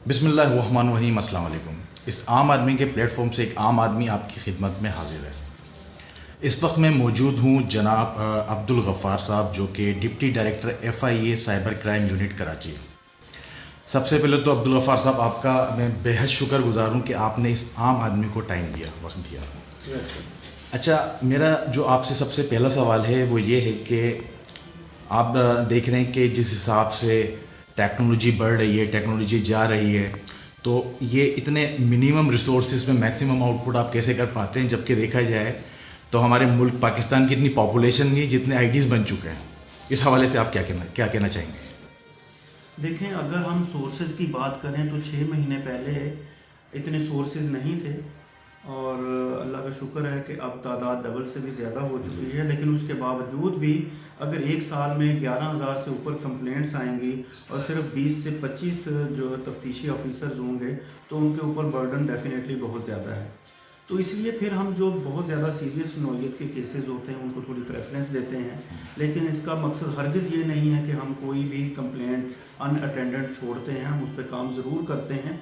بسم اللہ الرحمن الرحیم. السلام علیکم. اس عام آدمی کے پلیٹ فارم سے ایک عام آدمی آپ کی خدمت میں حاضر ہے. اس وقت میں موجود ہوں جناب عبدالغفار صاحب، جو کہ deputy director FIA cyber crime unit Karachi. سب سے پہلے تو عبدالغفار صاحب، آپ کا میں بے حد شکر گزار ہوں کہ آپ نے اس عام آدمی کو ٹائم دیا، وقت دیا. اچھا، میرا جو آپ سے سب سے پہلا سوال ہے وہ یہ ہے کہ آپ دیکھ رہے ہیں کہ جس حساب سے ٹیکنالوجی بڑھ رہی ہے، ٹیکنالوجی جا رہی ہے، تو یہ اتنے منیمم ریسورسز میں میکسیمم آؤٹ پٹ آپ کیسے کر پاتے ہیں؟ جبکہ دیکھا جائے تو ہمارے ملک پاکستان کی اتنی پاپولیشن نہیں جتنے IDs بن چکے ہیں. اس حوالے سے آپ کیا کہنا چاہیں گے؟ دیکھیں، اگر ہم سورسز کی بات کریں تو 6 مہینے پہلے اتنے سورسز نہیں تھے، اور اللہ کا شکر ہے کہ اب تعداد ڈبل سے بھی زیادہ ہو چکی ہے. لیکن اس کے باوجود بھی اگر ایک سال میں 11,000 سے اوپر کمپلینٹس آئیں گی اور صرف 20 سے 25 جو تفتیشی آفیسرز ہوں گے تو ان کے اوپر برڈن ڈیفینیٹلی بہت زیادہ ہے. تو اس لیے پھر ہم جو بہت زیادہ سیریس نوعیت کے کیسز ہوتے ہیں ان کو تھوڑی پریفرنس دیتے ہیں. لیکن اس کا مقصد ہرگز یہ نہیں ہے کہ ہم کوئی بھی کمپلینٹ ان اٹینڈنٹ چھوڑتے ہیں، ہم اس پہ کام ضرور کرتے ہیں.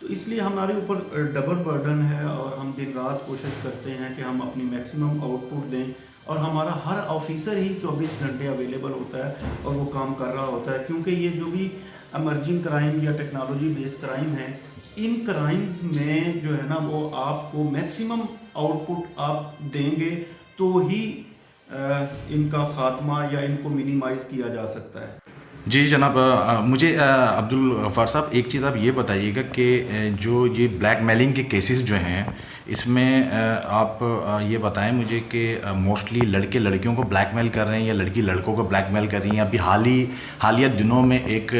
تو اس لیے ہمارے اوپر ڈبل برڈن ہے، اور ہم دن رات کوشش کرتے ہیں کہ ہم اپنی میکسیمم آؤٹ پٹ دیں. اور ہمارا ہر آفیسر ہی 24 گھنٹے اویلیبل ہوتا ہے اور وہ کام کر رہا ہوتا ہے، کیونکہ یہ جو بھی ایمرجنگ کرائم یا ٹیکنالوجی بیس کرائم ہے، ان کرائمز میں جو ہے نا وہ آپ کو میکسیمم آؤٹ پٹ آپ دیں گے تو ہی ان کا خاتمہ یا ان کو منیمائز کیا جا سکتا ہے. جی جناب، مجھے عبدالغفار صاحب ایک چیز آپ یہ بتائیے گا کہ جو یہ بلیک میلنگ کے کیسز جو ہیں، اس میں آپ یہ بتائیں مجھے کہ موسٹلی لڑکے لڑکیوں کو بلیک میل کر رہے ہیں یا لڑکی لڑکوں کو بلیک میل کر رہی ہیں؟ ابھی حالیہ دنوں میں ایک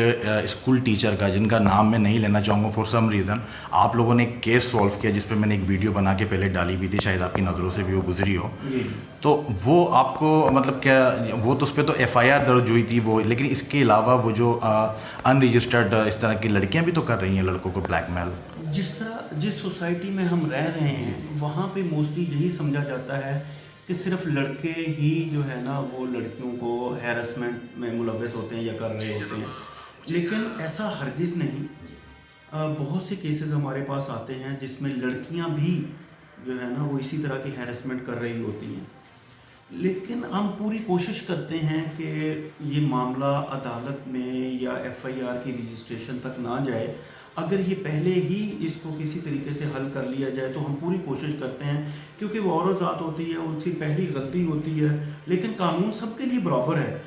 اسکول ٹیچر کا، جن کا نام میں نہیں لینا چاہوں گا فور سم ریزن، آپ لوگوں نے ایک کیس سولو کیا جس پہ میں نے ایک ویڈیو بنا کے پہلے ڈالی ہوئی تھی، شاید آپ کی نظروں سے بھی وہ گزری ہو. تو وہ آپ کو مطلب کیا، وہ تو اس پہ تو FIR درج ہوئی تھی وہ، لیکن اس کے علاوہ وہ جو ان رجسٹرڈ اس طرح کی لڑکیاں بھی تو کر رہی ہیں لڑکوں کو بلیک میل. جس سوسائٹی میں ہم رہ رہے ہیں وہاں پہ موسٹلی یہی سمجھا جاتا ہے کہ صرف لڑکے ہی جو ہے نا وہ لڑکیوں کو ہیرسمنٹ میں ملوث ہوتے ہیں یا کر رہے ہوتے ہیں. لیکن ایسا ہرگز نہیں. بہت سے کیسز ہمارے پاس آتے ہیں جس میں لڑکیاں بھی جو ہے نا وہ اسی طرح کی ہیرسمنٹ کر رہی ہوتی ہیں. لیکن ہم پوری کوشش کرتے ہیں کہ یہ معاملہ عدالت میں یا FIR کی رجسٹریشن تک نہ جائے. اگر یہ پہلے ہی اس کو کسی طریقے سے حل کر لیا جائے تو ہم پوری کوشش کرتے ہیں، کیونکہ وہ عورت ذات ہوتی ہے، ان کی پہلی غلطی ہوتی ہے، لیکن قانون سب کے لیے برابر ہے.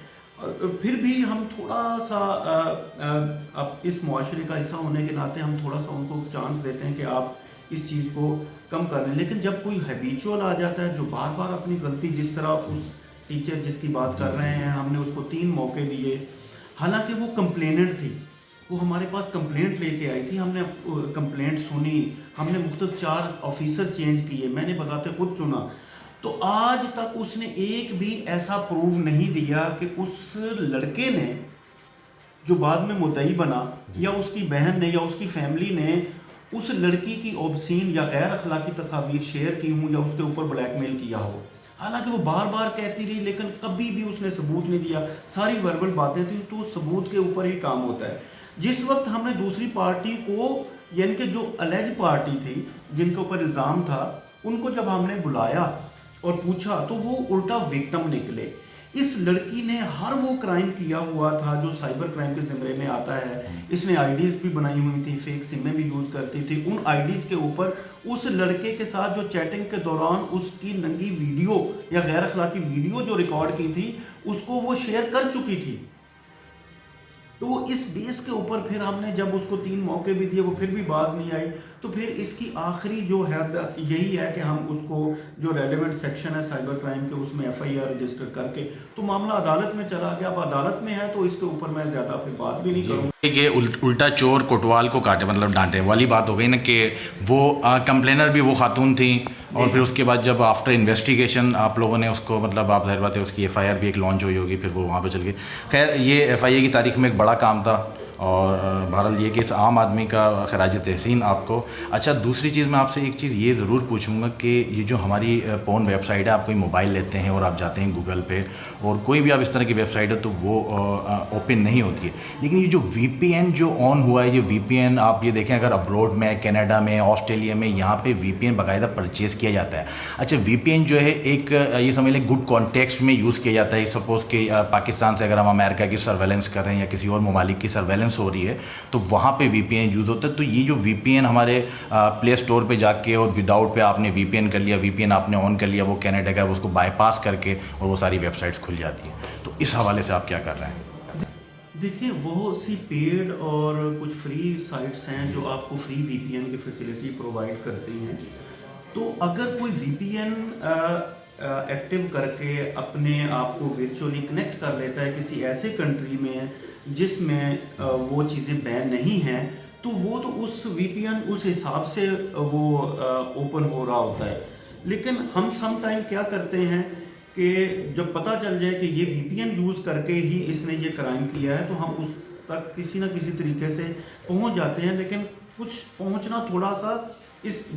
پھر بھی ہم تھوڑا سا اب اس معاشرے کا حصہ ہونے کے ناطے ہم تھوڑا سا ان کو چانس دیتے ہیں کہ آپ اس چیز کو کم کر لیں. لیکن جب کوئی ہیبیچول آ جاتا ہے جو بار بار اپنی غلطی، جس طرح اس ٹیچر جس کی بات کر رہے ہیں، ہم نے اس کو 3 موقع دیے، حالانکہ وہ کمپلیننٹ تھی، وہ ہمارے پاس کمپلینٹ لے کے آئی تھی، ہم نے کمپلینٹ سنی، ہم نے مختلف 4 آفیسر چینج کیے، میں نے بذات خود سنا. تو آج تک اس نے ایک بھی ایسا پروف نہیں دیا کہ اس لڑکے نے جو بعد میں مدعی بنا یا اس کی بہن نے یا اس کی فیملی نے اس لڑکی کی اوبسین یا غیر اخلاقی تصاویر شیئر کی ہوں یا اس کے اوپر بلیک میل کیا ہو. حالانکہ وہ بار بار کہتی رہی لیکن کبھی بھی اس نے ثبوت نہیں دیا. ساری وربل باتیں تھیں، تو ثبوت کے اوپر ہی کام ہوتا ہے. جس وقت ہم نے دوسری پارٹی کو، یعنی کہ جو الیج پارٹی تھی جن کے اوپر الزام تھا، ان کو جب ہم نے بلایا اور پوچھا تو وہ الٹا وکٹم نکلے. اس لڑکی نے ہر وہ کرائم کیا ہوا تھا جو سائبر کرائم کے زمرے میں آتا ہے. اس نے IDs بھی بنائی ہوئی تھی، فیک سمیں بھی یوز کرتی تھی. ان IDs کے اوپر اس لڑکے کے ساتھ جو چیٹنگ کے دوران اس کی ننگی ویڈیو یا غیر اخلاقی ویڈیو جو ریکارڈ کی تھی اس کو وہ شیئر کر چکی تھی. تو اس بیس کے اوپر پھر ہم نے جب اس کو 3 موقع بھی دیے، وہ پھر بھی باز نہیں آئی، تو پھر اس کی آخری جو حد یہی ہے کہ ہم اس کو جو ریلیونٹ سیکشن ہے سائبر کرائم کے، اس میں FIR رجسٹر کر کے تو معاملہ عدالت میں چلا گیا. اب عدالت میں ہے تو اس کے اوپر میں زیادہ پھر بات بھی نہیں کروں. کہ الٹا چور کوٹوال کو کاٹے، مطلب ڈانٹے والی بات ہو گئی نا، کہ وہ کمپلینر بھی وہ خاتون تھیں، اور پھر اس کے بعد جب آفٹر انویسٹیگیشن آپ لوگوں نے اس کو، مطلب آپ ظاہر بات ہے اس کی FIR بھی ایک لانچ ہوئی ہوگی، پھر وہ وہاں پہ چل گئی. خیر، یہ FIA کی تاریخ میں ایک بڑا کام تھا، اور بہرحال یہ کہ اس عام آدمی کا خراج تحسین آپ کو. اچھا دوسری چیز میں آپ سے ایک چیز یہ ضرور پوچھوں گا کہ یہ جو ہماری پون ویب سائٹ ہے, آپ کوئی موبائل لیتے ہیں اور آپ جاتے ہیں گوگل پہ اور کوئی بھی آپ اس طرح کی ویب سائٹ ہے تو وہ اوپن نہیں ہوتی ہے, لیکن یہ جو وی پی این جو آن ہوا ہے, یہ وی پی این آپ یہ دیکھیں اگر ابروڈ میں, کینیڈا میں, آسٹریلیا میں, یہاں پہ وی پی این باقاعدہ پرچیز کیا جاتا ہے. اچھا وی پی این جو ہے ایک یہ سمجھ لیں گڈ کانٹیکسٹ میں یوز کیا جاتا ہے. سپوز کہ پاکستان سے اگر ہم امریکہ کی سرویلنس کر رہے ہیں یا کسی اور ممالک کی سرویلنس ہو رہی ہے تو وہاں پہ وی پی این یوز ہوتا ہے. تو یہ جو وی پی این ہمارے پلے اسٹور پہ جا کے اور وداؤٹ پہ آپ نے وی پی این کر لیا, وی پی این آپ نے آن کر لیا, وہ کینیڈا کا اس کو بائی پاس کر کے اور وہ ساری ویب سائٹس کھل جاتی ہیں. تو اس حوالے سے آپ کیا کر رہے ہیں؟ دیکھیں وہ سی پیڈ اور کچھ فری سائٹس ہیں جو آپ کو فری وی پی این کی فیسلٹی پرووائڈ کرتی ہیں. تو اگر کوئی وی پی این ایکٹیو کر کے اپنے آپ کو ورچولی کنیکٹ کر لیتا ہے کسی ایسے کنٹری میں جس میں وہ چیزیں بین نہیں ہیں, تو وہ تو اس وی پی این اس حساب سے وہ اوپن ہو رہا ہوتا ہے. لیکن ہم سم ٹائم کیا کرتے ہیں کہ جب پتہ چل جائے کہ یہ وی پی این یوز کر کے ہی اس نے یہ کرائم کیا ہے تو ہم اس تک کسی نہ کسی طریقے سے پہنچ جاتے ہیں. لیکن کچھ پہنچنا تھوڑا سا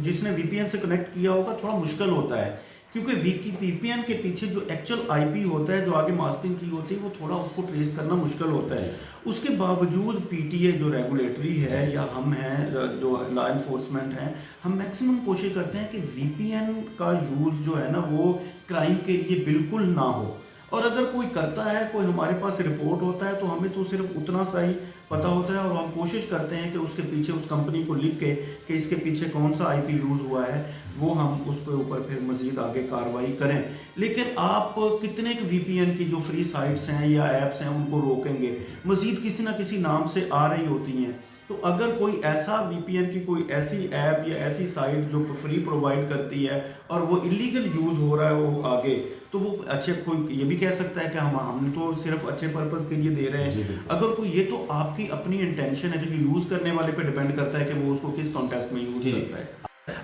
جس نے وی پی این سے کنیکٹ کیا ہوگا تھوڑا مشکل ہوتا ہے, کیونکہ وی پی این کے پیچھے جو ایکچوئل آئی پی ہوتا ہے جو آگے ماسکنگ کی ہوتی ہے وہ تھوڑا اس کو ٹریس کرنا مشکل ہوتا ہے. اس کے باوجود پی ٹی اے جو ریگولیٹری ہے یا ہم ہیں جو لا انفورسمنٹ ہیں, ہم میکسیمم کوشش کرتے ہیں کہ وی پی این کا یوز جو ہے نا وہ کرائم کے لیے بالکل نہ ہو. اور اگر کوئی کرتا ہے, کوئی ہمارے پاس رپورٹ ہوتا ہے تو ہمیں تو صرف اتنا سا ہی پتہ ہوتا ہے اور ہم کوشش کرتے ہیں کہ اس کے پیچھے اس کمپنی کو لکھ کے کہ اس کے پیچھے کون سا آئی پی یوز ہوا ہے, وہ ہم اس کے اوپر پھر مزید آگے کارروائی کریں. لیکن آپ کتنے وی پی این کی جو فری سائٹس ہیں یا ایپس ہیں ان کو روکیں گے, مزید کسی نہ کسی نام سے آ رہی ہوتی ہیں. تو اگر کوئی ایسا وی پی این کی کوئی ایسی ایپ یا ایسی سائٹ جو فری پرووائڈ کرتی ہے اور وہ ایلیگل یوز ہو رہا ہے وہ آگے, تو وہ اچھے کوئی یہ بھی کہہ سکتا ہے کہ ہم تو صرف اچھے پرپز کے لیے دے رہے ہیں. اگر کوئی یہ تو آپ کی اپنی انٹینشن ہے, جو یوز کرنے والے پہ ڈیپینڈ کرتا ہے کہ وہ اس کو کس کانٹیکسٹ میں یوز کرتا ہے.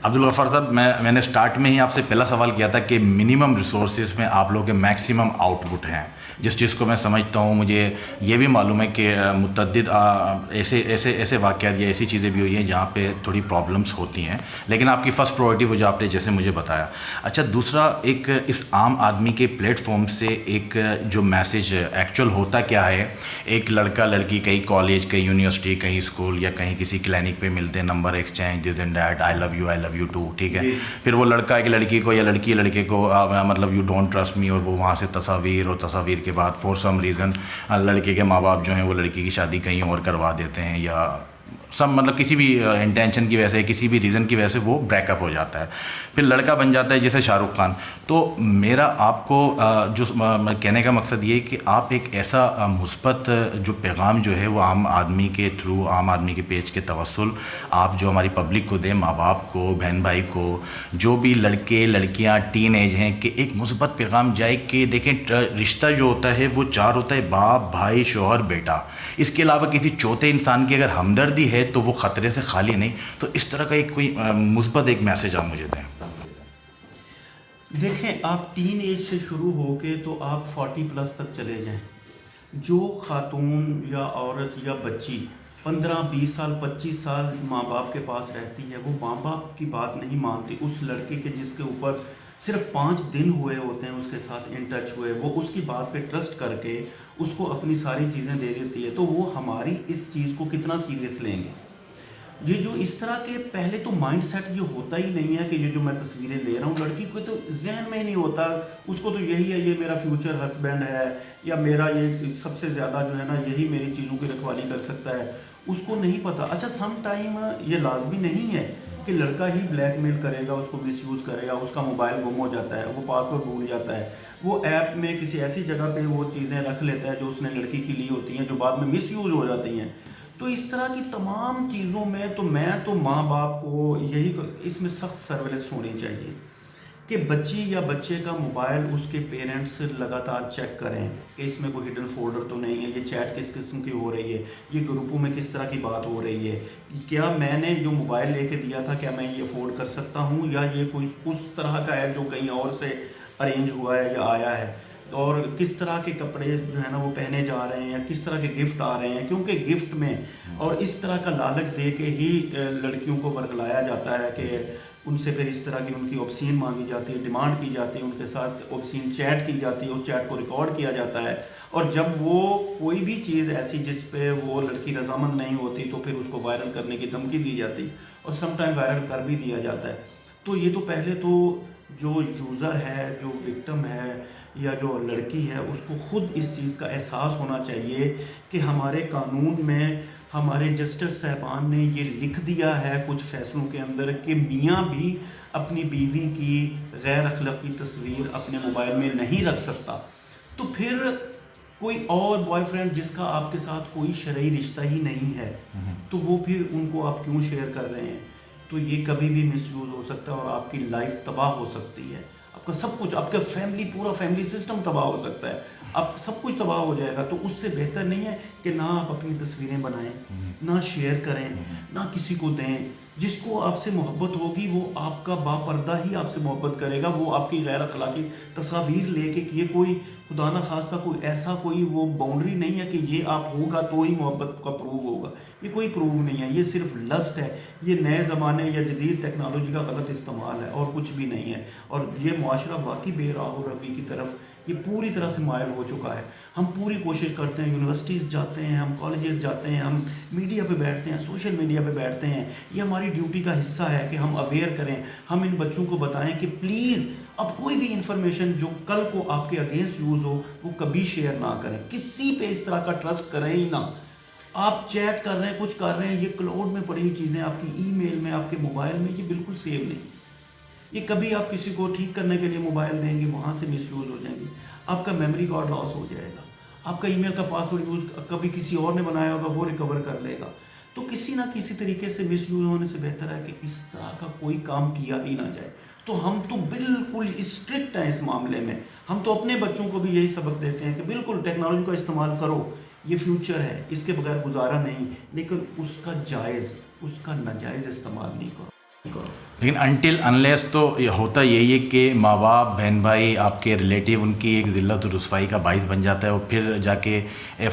عبدالغفار صاحب, میں نے سٹارٹ میں ہی آپ سے پہلا سوال کیا تھا کہ منیمم ریسورسز میں آپ لوگوں کے میکسیمم آؤٹ پٹ ہیں, جس چیز کو میں سمجھتا ہوں. مجھے یہ بھی معلوم ہے کہ متعدد ایسے واقعات یا ایسی چیزیں بھی ہوئی ہیں جہاں پہ تھوڑی پرابلمس ہوتی ہیں, لیکن آپ کی فرسٹ پرائرٹی وہ جو آپ نے جیسے مجھے بتایا. اچھا دوسرا, ایک اس عام آدمی کے پلیٹ فارم سے ایک جو میسیج ایکچوئل ہوتا کیا ہے, ایک لڑکا لڑکی کہیں کالج, کہیں یونیورسٹی, کہیں اسکول یا کہیں کسی کلینک پہ ملتے ہیں, number exchange, this and that, I love you, I love you too, ٹھیک ہے. پھر وہ لڑکا ایک لڑکی کو یا لڑکی لڑکے کو مطلب یو ڈونٹ ٹرسٹ می, اور وہ وہاں سے تصاویر, اور تصاویر کے بعد فور سم ریزن لڑکے کے ماں باپ جو ہیں وہ لڑکی کی شادی کہیں اور کروا دیتے ہیں, یا سب مطلب کسی بھی انٹینشن کی وجہ سے, کسی بھی ریزن کی وجہ سے وہ بریک اپ ہو جاتا ہے. پھر لڑکا بن جاتا ہے جیسے شاہ رخ خان. تو میرا آپ کو جو کہنے کا مقصد یہ ہے کہ آپ ایک ایسا مثبت جو پیغام جو ہے وہ عام آدمی کے تھرو, عام آدمی کے پیج کے توسل آپ جو ہماری پبلک کو دیں, ماں باپ کو, بہن بھائی کو, جو بھی لڑکے لڑکیاں ٹین ایج ہیں, کہ ایک مثبت پیغام جائے کہ دیکھیں رشتہ جو ہوتا ہے وہ چار ہوتا ہے, باپ, بھائی, شوہر, بیٹا. اس کے علاوہ کسی چوتھے انسان کی اگر ہمدردی ہے تو وہ خطرے سے خالی نہیں. تو اس طرح کا ایک کوئی مثبت ایک میسج آپ مجھے دیں. دیکھیں آپ ٹین ایج سے شروع ہو کے تو آپ 40+ تک چلے جائیں. جو خاتون یا عورت یا بچی 15-20 سال 25 سال ماں باپ کے پاس رہتی ہے, وہ ماں باپ کی بات نہیں مانتی. اس لڑکے کے جس کے اوپر صرف 5 دن ہوئے ہوتے ہیں اس کے ساتھ ان ٹچ ہوئے, وہ اس کی بات پہ ٹرسٹ کر کے اس کو اپنی ساری چیزیں دے دیتی ہے, تو وہ ہماری اس چیز کو کتنا سیریس لیں گے. یہ جو اس طرح کے پہلے تو مائنڈ سیٹ یہ ہوتا ہی نہیں ہے کہ یہ جو میں تصویریں لے رہا ہوں, لڑکی کو تو ذہن میں ہی نہیں ہوتا. اس کو تو یہی ہے یہ میرا فیوچر ہسبینڈ ہے, یا میرا یہ سب سے زیادہ جو ہے نا یہی میری چیزوں کی رکھوالی کر سکتا ہے. اس کو نہیں پتا. اچھا سم ٹائم یہ لازمی نہیں ہے کہ لڑکا ہی بلیک میل کرے گا, اس کو مس یوز کرے گا, اس کا موبائل گم ہو جاتا ہے, وہ پاسورڈ بھول جاتا ہے, وہ ایپ میں کسی ایسی جگہ پہ وہ چیزیں رکھ لیتا ہے جو اس نے لڑکی کی لی ہوتی ہیں, جو بعد میں مس یوز ہو جاتی ہیں. تو اس طرح کی تمام چیزوں میں تو ماں باپ کو یہی اس میں سخت سرویلنس ہونی چاہیے کہ بچی یا بچے کا موبائل اس کے پیرنٹس لگاتار چیک کریں کہ اس میں کوئی ہڈن فولڈر تو نہیں ہے, یہ چیٹ کس قسم کی ہو رہی ہے, یہ گروپوں میں کس طرح کی بات ہو رہی ہے, کیا میں نے جو موبائل لے کے دیا تھا کیا میں یہ افورڈ کر سکتا ہوں, یا یہ کوئی اس طرح کا ہے جو کہیں اور سے ارینج ہوا ہے یا آیا ہے. اور کس طرح کے کپڑے جو ہے نا وہ پہنے جا رہے ہیں یا کس طرح کے گفٹ آ رہے ہیں، کیونکہ گفٹ میں اور اس طرح کا لالچ دے کے ہی لڑکیوں کو ورگلایا جاتا ہے کہ ان سے پھر اس طرح کی ان کی اوبسین مانگی جاتی ہے، ڈیمانڈ کی جاتی ہے، ان کے ساتھ اوبسین چیٹ کی جاتی ہے، اس چیٹ کو ریکارڈ کیا جاتا ہے، اور جب وہ کوئی بھی چیز ایسی جس پہ وہ لڑکی رضامند نہیں ہوتی تو پھر اس کو وائرل کرنے کی دھمکی دی جاتی اور سم ٹائم وائرل کر بھی دیا جاتا ہے۔ تو یہ تو پہلے تو جو یوزر ہے، جو وکٹم ہے یا جو لڑکی ہے، اس کو خود اس چیز کا احساس ہونا چاہیے کہ ہمارے قانون میں ہمارے جسٹس صاحبان نے یہ لکھ دیا ہے کچھ فیصلوں کے اندر کہ میاں بھی اپنی بیوی کی غیر اخلاقی تصویر اپنے موبائل میں نہیں رکھ سکتا، تو پھر کوئی اور بوائے فرینڈ جس کا آپ کے ساتھ کوئی شرعی رشتہ ہی نہیں ہے تو وہ پھر ان کو آپ کیوں شیئر کر رہے ہیں؟ تو یہ کبھی بھی مس یوز ہو سکتا ہے اور آپ کی لائف تباہ ہو سکتی ہے، آپ کا سب کچھ، آپ کا فیملی، پورا فیملی سسٹم تباہ ہو سکتا ہے، آپ سب کچھ تباہ ہو جائے گا۔ تو اس سے بہتر نہیں ہے کہ نہ آپ اپنی تصویریں بنائیں، نہ شیئر کریں، نہ کسی کو دیں۔ جس کو آپ سے محبت ہوگی وہ آپ کا باپردہ ہی آپ سے محبت کرے گا، وہ آپ کی غیر اخلاقی تصاویر لے کے، یہ کوئی خدا نہ خواستہ کوئی ایسا کوئی وہ باؤنڈری نہیں ہے کہ یہ آپ ہوگا تو ہی محبت کا پروو ہوگا، یہ کوئی پروو نہیں ہے، یہ صرف لسٹ ہے، یہ نئے زمانے یا جدید ٹیکنالوجی کا غلط استعمال ہے اور کچھ بھی نہیں ہے۔ اور یہ معاشرہ واقعی بے راہ و روی کی طرف یہ پوری طرح سے مائل ہو چکا ہے۔ ہم پوری کوشش کرتے ہیں، یونیورسٹیز جاتے ہیں، ہم کالجز جاتے ہیں، ہم میڈیا پہ بیٹھتے ہیں، سوشل میڈیا پہ بیٹھتے ہیں، یہ ہماری ڈیوٹی کا حصہ ہے کہ ہم اویئر کریں، ہم ان بچوں کو بتائیں کہ پلیز اب کوئی بھی انفارمیشن جو کل کو آپ کے اگینسٹ یوز ہو وہ کبھی شیئر نہ کریں، کسی پہ اس طرح کا ٹرسٹ کریں ہی نہ۔ آپ چیٹ کر رہے ہیں، کچھ کر رہے ہیں، یہ کلاؤڈ میں پڑی ہوئی چیزیں آپ کی ای میل میں، آپ کے موبائل میں، یہ بالکل سیو نہیں۔ یہ کبھی آپ کسی کو ٹھیک کرنے کے لیے موبائل دیں گے، وہاں سے مس یوز ہو جائیں گے، آپ کا میموری کارڈ لاس ہو جائے گا، آپ کا ای میل کا پاسورڈ یوز کبھی کسی اور نے بنایا ہوگا وہ ریکور کر لے گا۔ تو کسی نہ کسی طریقے سے مس یوز ہونے سے بہتر ہے کہ اس طرح کا کوئی کام کیا ہی نہ جائے۔ تو ہم تو بالکل اسٹرکٹ ہیں اس معاملے میں، ہم تو اپنے بچوں کو بھی یہی سبق دیتے ہیں کہ بالکل ٹیکنالوجی کا استعمال کرو، یہ فیوچر ہے، اس کے بغیر گزارا نہیں، لیکن اس کا جائز، اس کا ناجائز استعمال نہیں کرو۔ لیکن انٹل انلیس تو یہ ہوتا یہی ہے کہ ماں باپ، بہن بھائی، آپ کے ریلیٹیو ان کی ایک ذلت و رسوائی کا باعث بن جاتا ہے، اور پھر جا کے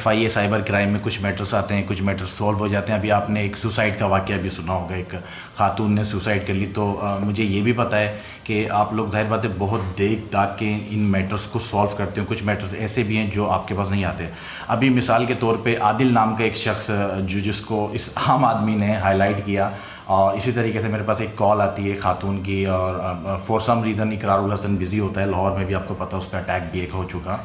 FIA سائبر کرائم میں کچھ میٹرز آتے ہیں، کچھ میٹرز سولو ہو جاتے ہیں۔ ابھی آپ نے ایک سوسائڈ کا واقعہ بھی سنا ہوگا، ایک خاتون نے سوسائڈ کر لی۔ تو مجھے یہ بھی پتہ ہے کہ آپ لوگ ظاہر بات ہے بہت دیکھ داکھ کے ان میٹرز کو سولو کرتے ہیں، کچھ میٹرز ایسے بھی ہیں جو آپ کے پاس نہیں آتے۔ ابھی مثال کے طور پہ عادل نام کا ایک شخص جس کو اس عام آدمی نے ہائی لائٹ کیا، اور اسی طریقے سے میرے پاس ایک کال آتی ہے خاتون کی، اور فور سم ریزن اقرار الحسن بزی ہوتا ہے، لاہور میں بھی آپ کو پتہ اس پہ اٹیک بھی ایک ہو چکا۔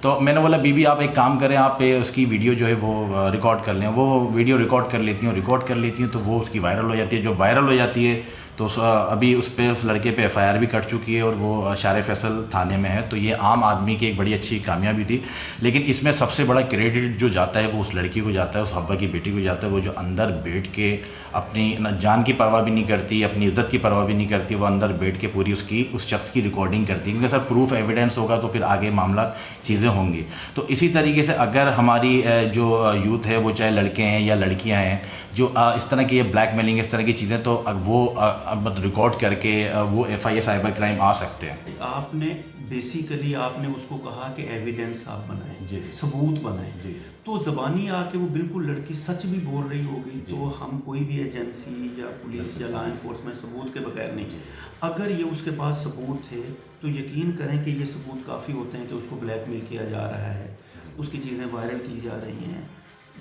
تو میں نے بولا بی بی آپ ایک کام کریں، آپ اس کی ویڈیو جو ہے وہ ریکارڈ کر لیں۔ وہ ویڈیو ریکارڈ کر لیتی ہیں تو وہ اس کی وائرل ہو جاتی ہے۔ جو وائرل ہو جاتی ہے تو ابھی اس پہ اس لڑکے پہ FIR بھی کٹ چکی ہے اور وہ شار فیصل تھانے میں ہے۔ تو یہ عام آدمی کی ایک بڑی اچھی کامیابی تھی، لیکن اس میں سب سے بڑا کریڈٹ جو جاتا ہے وہ اس لڑکی کو جاتا ہے، اس حوا کی بیٹی کو جاتا ہے، وہ جو اندر بیٹھ کے اپنی جان کی پرواہ بھی نہیں کرتی، اپنی عزت کی پرواہ بھی نہیں کرتی، وہ اندر بیٹھ کے پوری اس شخص کی ریکارڈنگ کرتی ہے، کیونکہ سر پروف ایویڈنس ہوگا تو پھر آگے معاملات چیزیں ہوں گی۔ تو اسی طریقے سے اگر ہماری جو یوتھ ہے وہ چاہے لڑکے ہیں یا لڑکیاں ہیں جو اس طرح کی یہ بلیک میلنگ اس طرح کی چیزیں، تو وہ ریکارڈ کر کے وہ FIA سائبر کرائم آ سکتے ہیں۔ آپ نے بیسیکلی آپ نے اس کو کہا کہ ایویڈنس آپ بنائیں، جی، ثبوت بنائیں، جی، تو زبانی آ کے وہ بالکل لڑکی سچ بھی بول رہی ہوگی، تو ہم کوئی بھی ایجنسی یا پولیس یا لا انفورسمنٹ ثبوت کے بغیر نہیں۔ اگر یہ اس کے پاس ثبوت تھے تو یقین کریں کہ یہ ثبوت کافی ہوتے ہیں کہ اس کو بلیک میل کیا جا رہا ہے، اس کی چیزیں وائرل کی جا رہی ہیں۔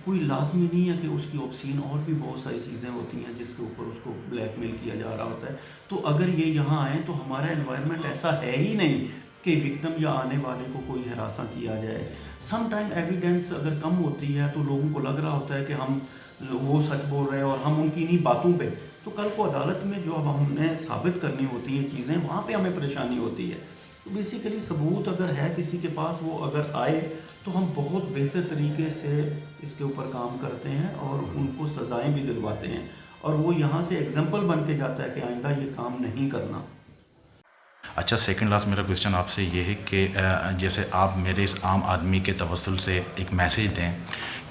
کوئی لازمی نہیں ہے کہ اس کی اوبسین اور بھی بہت ساری چیزیں ہوتی ہیں جس کے اوپر اس کو بلیک میل کیا جا رہا ہوتا ہے۔ تو اگر یہ یہاں آئیں تو ہمارا انوائرمنٹ ایسا ہے ہی نہیں کہ وکٹم یا آنے والے کو کوئی ہراساں کیا جائے۔ سم ٹائم ایویڈنس اگر کم ہوتی ہے تو لوگوں کو لگ رہا ہوتا ہے کہ ہم وہ سچ بول رہے ہیں اور ہم ان کی انہیں باتوں پہ، تو کل کو عدالت میں جو اب ہم نے ثابت کرنی ہوتی ہیں چیزیں، وہاں پہ ہمیں پریشانی ہوتی ہے۔ تو بیسیکلی ثبوت اگر ہے کسی کے پاس، وہ اگر آئے تو ہم بہت بہتر طریقے سے اس کے اوپر کام کرتے ہیں اور ان کو سزائیں بھی دلواتے ہیں، اور وہ یہاں سے ایگزامپل بن کے جاتا ہے کہ آئندہ یہ کام نہیں کرنا۔ اچھا، سیکنڈ لاسٹ میرا کوشچن آپ سے یہ ہے کہ جیسے آپ میرے اس عام آدمی کے توسل سے ایک میسیج دیں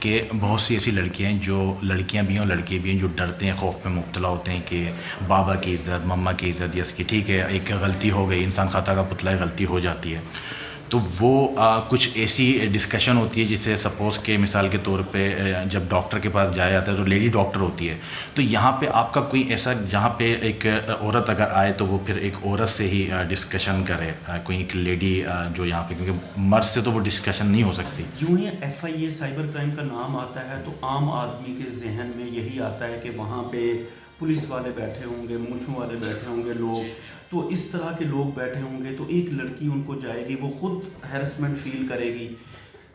کہ بہت سی ایسی لڑکیاں ہیں، جو لڑکیاں بھی ہیں اور لڑکے بھی ہیں، جو ڈرتے ہیں، خوف میں مبتلا ہوتے ہیں کہ بابا کی عزت، مما کی عزت، یا اس کی ٹھیک ہے ایک غلطی ہو گئی، انسان خطا کا پتلا ہے، غلطی ہو جاتی ہے، تو وہ کچھ ایسی ڈسکشن ہوتی ہے جسے سپوز کہ مثال کے طور پہ جب ڈاکٹر کے پاس جایا جاتا ہے تو لیڈی ڈاکٹر ہوتی ہے، تو یہاں پہ آپ کا کوئی ایسا جہاں پہ ایک عورت اگر آئے تو وہ پھر ایک عورت سے ہی ڈسکشن کرے، کوئی ایک لیڈی جو یہاں پہ، کیونکہ مرد سے تو وہ ڈسکشن نہیں ہو سکتی. یوں ہی FIA سائبر کرائم کا نام آتا ہے تو عام آدمی کے ذہن میں یہی آتا ہے کہ وہاں پہ پولیس والے بیٹھے ہوں گے، مونچھوں والے بیٹھے ہوں گے لوگ، تو اس طرح کے لوگ بیٹھے ہوں گے، تو ایک لڑکی ان کو جائے گی، وہ خود ہیرسمنٹ فیل کرے گی.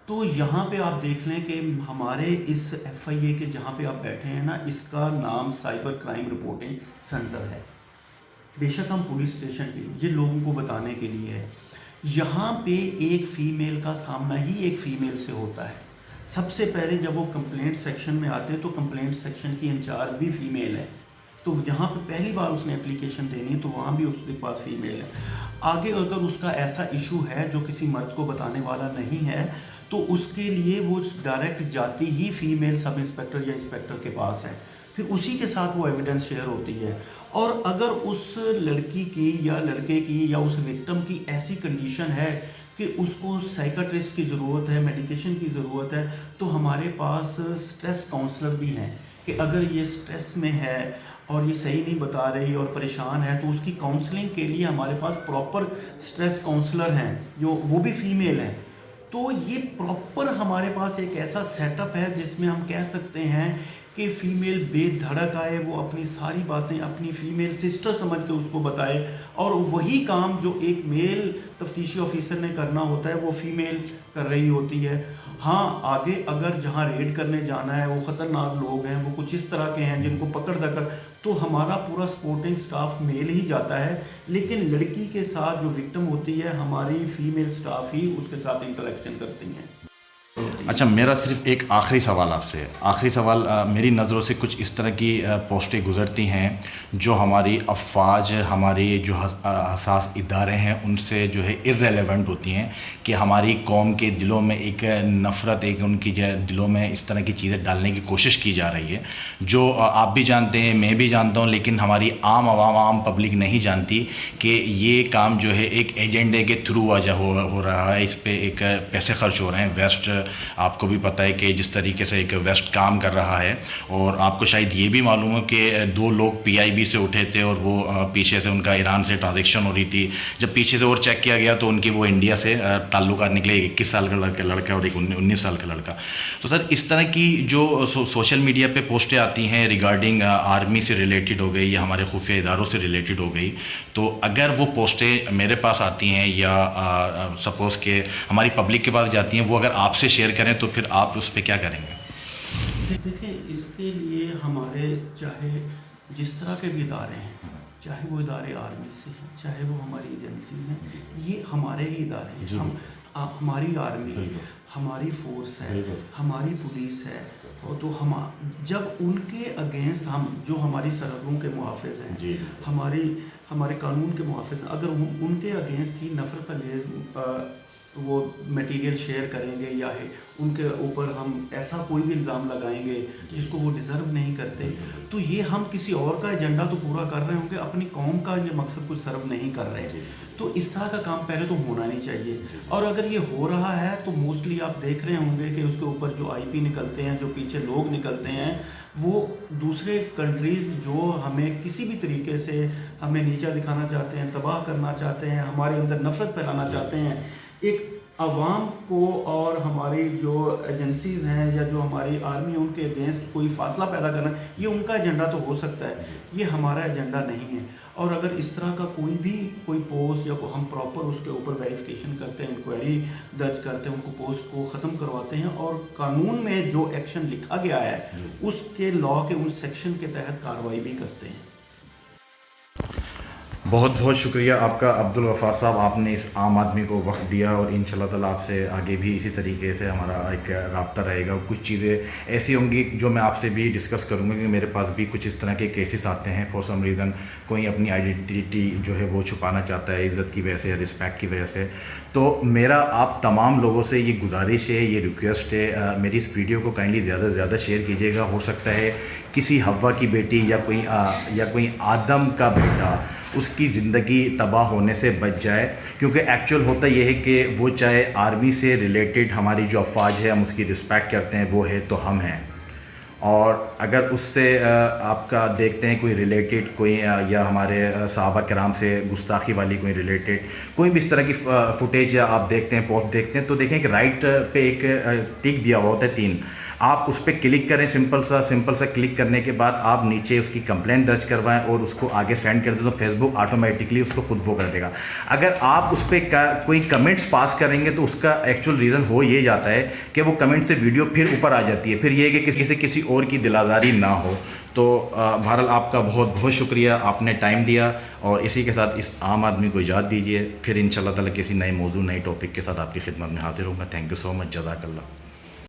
تو یہاں پہ آپ دیکھ لیں کہ ہمارے اس FIA کے جہاں پہ آپ بیٹھے ہیں نا، اس کا نام سائبر کرائم رپورٹنگ سینٹر ہے. بے شک ہم پولیس اسٹیشن کے یہ لوگوں کو بتانے کے لیے ہے. یہاں پہ ایک فیمیل کا سامنا ہی ایک فیمیل سے ہوتا ہے. سب سے پہلے جب وہ کمپلینٹ سیکشن میں آتے ہیں تو کمپلینٹ سیکشن کی انچارج بھی فیمیل ہے، تو جہاں پہ پہلی بار اس نے اپلیکیشن دینی ہے تو وہاں بھی اس کے پاس فیمیل ہے. آگے اگر اس کا ایسا ایشو ہے جو کسی مرد کو بتانے والا نہیں ہے تو اس کے لیے وہ ڈائریکٹ جاتی ہی فیمیل سب انسپیکٹر یا انسپیکٹر کے پاس ہے، پھر اسی کے ساتھ وہ ایویڈنس شیئر ہوتی ہے. اور اگر اس لڑکی کی یا لڑکے کی یا اس وکٹم کی ایسی کنڈیشن ہے کہ اس کو سائیکاٹرسٹ کی ضرورت ہے، میڈیکیشن کی ضرورت ہے، تو ہمارے پاس سٹریس کاؤنسلر بھی ہیں کہ اگر یہ سٹریس میں ہے اور یہ صحیح نہیں بتا رہی اور پریشان ہے تو اس کی کاؤنسلنگ کے لیے ہمارے پاس پراپر سٹریس کاؤنسلر ہیں جو وہ بھی فیمیل ہیں. تو یہ پراپر ہمارے پاس ایک ایسا سیٹ اپ ہے جس میں ہم کہہ سکتے ہیں کہ فیمیل بے دھڑک آئے، وہ اپنی ساری باتیں اپنی فیمیل سسٹر سمجھ کے اس کو بتائے، اور وہی کام جو ایک میل تفتیشی آفیسر نے کرنا ہوتا ہے وہ فیمیل کر رہی ہوتی ہے. ہاں آگے اگر جہاں ریڈ کرنے جانا ہے وہ خطرناک لوگ ہیں، وہ کچھ اس طرح کے ہیں جن کو پکڑ دکڑ، تو ہمارا پورا سپورٹنگ سٹاف میل ہی جاتا ہے، لیکن لڑکی کے ساتھ جو وکٹم ہوتی ہے ہماری فیمیل سٹاف ہی اس کے ساتھ انٹریکشن کرتی ہیں. اچھا، میرا صرف ایک آخری سوال آپ سے، آخری سوال میری نظروں سے کچھ اس طرح کی پوسٹیں گزرتی ہیں جو ہماری افواج، ہماری جو حساس ادارے ہیں ان سے جو ہے ارریلیونٹ ہوتی ہیں، کہ ہماری قوم کے دلوں میں ایک نفرت، ایک ان کی دلوں میں اس طرح کی چیزیں ڈالنے کی کوشش کی جا رہی ہے جو آپ بھی جانتے ہیں، میں بھی جانتا ہوں، لیکن ہماری عام عوام، عام پبلک نہیں جانتی کہ یہ کام جو ہے ایک ایجنڈے کے تھرو ہو رہا ہے، اس پہ ایک پیسے خرچ ہو رہے ہیں. ویسٹ آپ کو بھی پتہ ہے کہ جس طریقے سے ایک ویسٹ کام کر رہا ہے، اور آپ کو شاید یہ بھی معلوم ہو کہ 2 لوگ PIB سے اٹھے تھے اور وہ پیچھے سے ان کا ایران سے ٹرانزیکشن ہو رہی تھی. جب پیچھے سے اور چیک کیا گیا تو ان کی وہ انڈیا سے تعلقات نکلے، 21 سال کا لڑکا اور ایک 19 سال کا لڑکا. تو سر اس طرح کی جو سوشل میڈیا پہ پوسٹیں آتی ہیں ریگارڈنگ آرمی سے ریلیٹڈ ہو گئی یا ہمارے خفیہ اداروں سے ریلیٹڈ ہو گئی، تو اگر وہ پوسٹیں میرے پاس آتی ہیں یا سپوز کہ ہماری پبلک کے پاس جاتی ہیں، وہ اگر آپ سے شیئر کریں تو پھر آپ اس پہ کیا کریں گے؟ دیکھیں، اس کے لیے ہمارے چاہے جس طرح کے بھی ادارے ہیں، چاہے وہ ادارے آرمی سے ہیں، چاہے وہ ہماری ایجنسیز ہیں، یہ ہمارے ہی ادارے ہیں. ہماری آرمی، ہماری فورس ہے، ہماری پولیس ہے، اور تو جب ان کے اگینسٹ ہم جو ہماری سرحدوں کے محافظ ہیں، ہمارے قانون کے محافظ ہیں، اگر ان کے اگینسٹ ہی نفرت انگیز وہ میٹیریل شیئر کریں گے یا ان کے اوپر ہم ایسا کوئی بھی الزام لگائیں گے جس کو وہ ڈیزرو نہیں کرتے، تو یہ ہم کسی اور کا ایجنڈا تو پورا کر رہے ہوں گے، اپنی قوم کا یہ مقصد کچھ سرو نہیں کر رہے. تو اس طرح کا کام پہلے تو ہونا نہیں چاہیے. اور اگر یہ ہو رہا ہے تو موسٹلی آپ دیکھ رہے ہوں گے کہ اس کے اوپر جو IP نکلتے ہیں، جو پیچھے لوگ نکلتے ہیں، وہ دوسرے کنٹریز جو ہمیں کسی بھی طریقے سے ہمیں نیچا دکھانا چاہتے ہیں، تباہ کرنا چاہتے ہیں، ہمارے اندر نفرت پھیلانا چاہتے ہیں. ایک عوام کو اور ہماری جو ایجنسیز ہیں یا جو ہماری آرمی ہے ان کے اگینسٹ کوئی فاصلہ پیدا کرنا، یہ ان کا ایجنڈا تو ہو سکتا ہے، یہ ہمارا ایجنڈا نہیں ہے. اور اگر اس طرح کا کوئی پوسٹ یا ہم پراپر اس کے اوپر ویریفیکیشن کرتے ہیں، انکوائری درج کرتے ہیں، ان کو پوسٹ کو ختم کرواتے ہیں، اور قانون میں جو ایکشن لکھا گیا ہے اس کے لا کے ان سیکشن کے تحت کارروائی بھی کرتے ہیں. بہت بہت شکریہ آپ کا عبدالغفار صاحب، آپ نے اس عام آدمی کو وقت دیا، اور انشاءاللہ تعالیٰ آپ سے آگے بھی اسی طریقے سے ہمارا ایک رابطہ رہے گا. کچھ چیزیں ایسی ہوں گی جو میں آپ سے بھی ڈسکس کروں گا، کہ میرے پاس بھی کچھ اس طرح کے کیسز آتے ہیں فار سم ریزن، کوئی اپنی آئیڈینٹی جو ہے وہ چھپانا چاہتا ہے عزت کی وجہ سے، رسپیکٹ کی وجہ سے. تو میرا آپ تمام لوگوں سے یہ گزارش ہے، یہ ریکویسٹ ہے، میری اس ویڈیو کو کائنڈلی زیادہ سے زیادہ شیئر کیجیے گا. ہو سکتا ہے کسی حوا کی بیٹی یا کوئی آدم کا بیٹا اس کی زندگی تباہ ہونے سے بچ جائے، کیونکہ ایکچوئل ہوتا یہ ہے کہ وہ چاہے آرمی سے ریلیٹڈ ہماری جو افواج ہے ہم اس کی رسپیکٹ کرتے ہیں وہ ہے تو ہم ہیں، اور اگر اس سے آپ کا دیکھتے ہیں کوئی ریلیٹڈ کوئی یا ہمارے صحابہ کرام سے گستاخی والی کوئی ریلیٹڈ کوئی بھی اس طرح کی فوٹیج یا آپ دیکھتے ہیں پوسٹ دیکھتے ہیں تو دیکھیں کہ رائٹ پہ ایک ٹک دیا ہوا ہوتا ہے 3، آپ اس پہ کلک کریں، سمپل سا کلک کرنے کے بعد آپ نیچے اس کی کمپلین درج کروائیں اور اس کو آگے سینڈ کر دیں تو فیس بک آٹومیٹکلی اس کو خود وہ کر دے گا۔ اگر آپ اس پہ کوئی کمنٹس پاس کریں گے تو اس کا ایکچوئل ریزن ہو یہ جاتا ہے کہ وہ کمنٹ سے ویڈیو پھر اوپر آ جاتی ہے، پھر یہ ہے کہ کسی اور کی دل آزاری نہ ہو۔ تو بہرحال آپ کا بہت بہت شکریہ، آپ نے ٹائم دیا، اور اسی کے ساتھ اس عام آدمی کو اجازت دیجیے، پھر انشاءاللہ تعالی کسی نئے موضوع نئے ٹاپک کے ساتھ آپ کی خدمت میں حاضر ہوں گا۔ تھینک یو سو مچ، جزاک اللہ۔